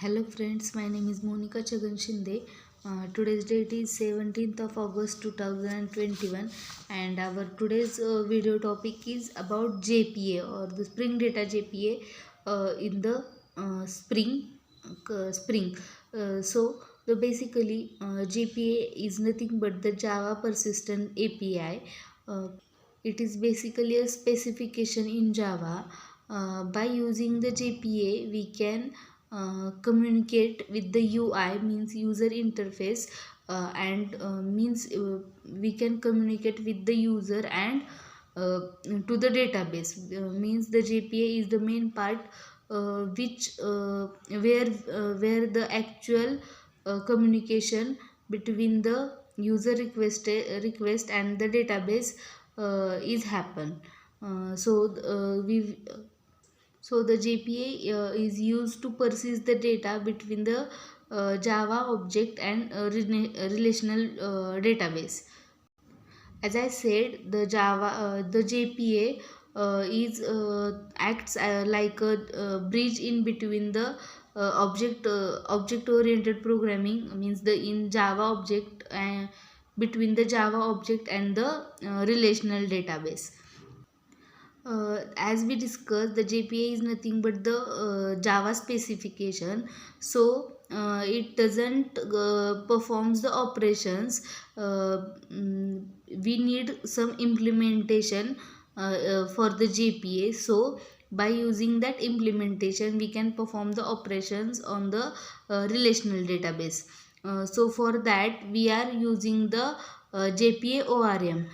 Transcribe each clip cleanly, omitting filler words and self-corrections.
Hello friends, my name is Monica Chagan Shinde. Today's date is 17th of August 2021 and our today's video topic is about JPA or the Spring Data JPA in the Spring. Basically JPA is nothing but the Java Persistent API. Uh, it is basically a specification in Java. By using the JPA, we can communicate with the UI, means user interface, and means we can communicate with the user and uh, to the database. Means the JPA is the main part which where the actual communication between the request and the database is happen. The JPA is used to persist the data between the Java object and relational database. As I said, the JPA is acts like a bridge in between the object oriented programming, means the in Java object between the Java object and the relational database. As we discussed, the JPA is nothing but the Java specification. It doesn't performs the operations. We need some implementation for the JPA. So by using that implementation, we can perform the operations on the relational database. For that, we are using the JPA ORM.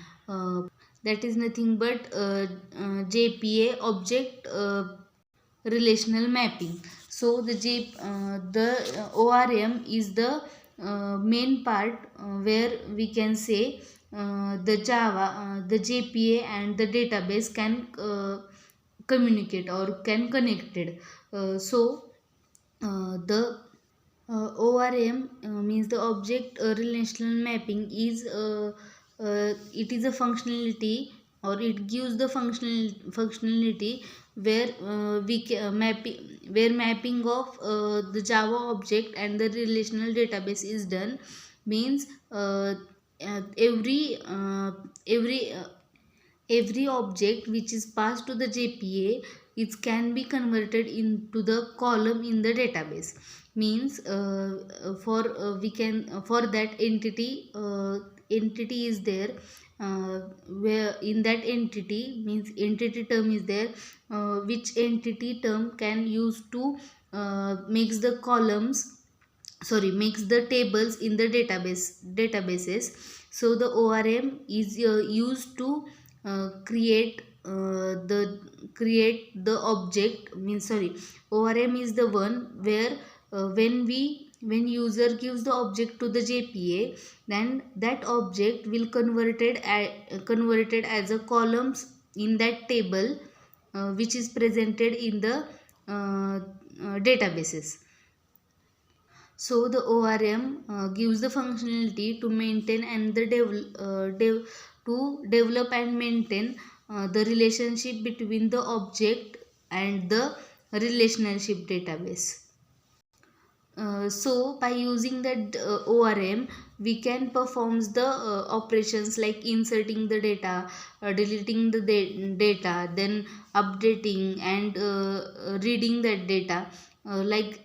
That is nothing but JPA object relational mapping. The ORM is the main part where we can say the JPA and the database can communicate or can connected. The ORM means the object relational mapping is it is a functionality, or it gives the functionality where mapping of the Java object and the relational database is done. Means uh, every uh, every uh, every object which is passed to the JPA, it can be converted into the column in the database. Means for we can for that entity is there, where in that entity, means entity term is there, which entity term can use to makes the columns, sorry, makes the tables in the databases. So the ORM is used to create the object, means, sorry, ORM is the one where when user gives the object to the JPA, then that object will converted as a columns in that table, which is presented in the databases. So the ORM gives the functionality to maintain and to develop and maintain the relationship between the object and the relationship database. By using that ORM, we can perform the operations like inserting the data, deleting the data, then updating and reading that data. Like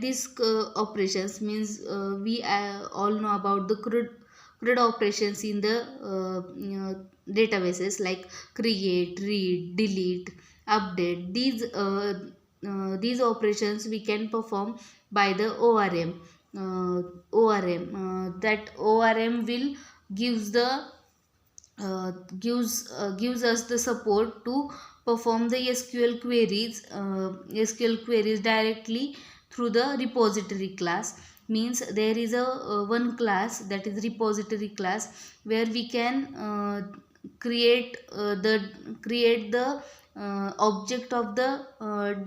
these operations, means we all know about the CRUD operations in the databases, like create, read, delete, update. These operations we can perform by the ORM. That ORM will gives the gives us the support to perform the SQL queries directly through the repository class. Means there is a one class, that is repository class, where we can create the object of the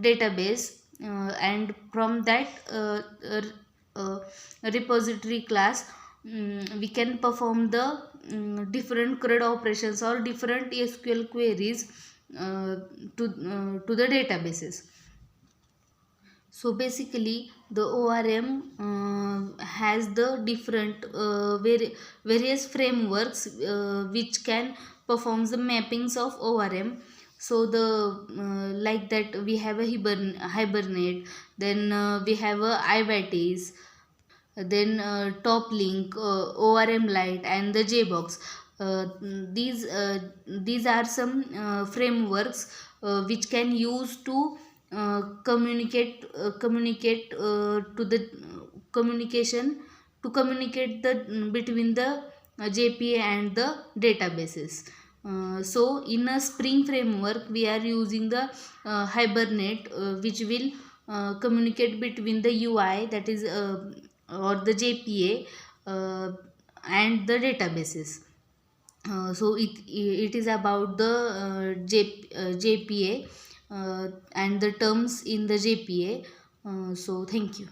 database, and from that uh, repository class, we can perform the different CRUD operations or different SQL queries to the databases. So basically the ORM has the different various frameworks which can perform the mappings of ORM. So the like that we have a Hibernate, then we have a iVatis, then top link, ORM Lite, and the JBox. These are some frameworks which can use to communicate to the communication to communicate the between the JPA and the databases. So in a Spring framework we are using the Hibernate, which will communicate between the UI, that is or the JPA, and the databases. So it is about the JPA and the terms in the JPA. So thank you.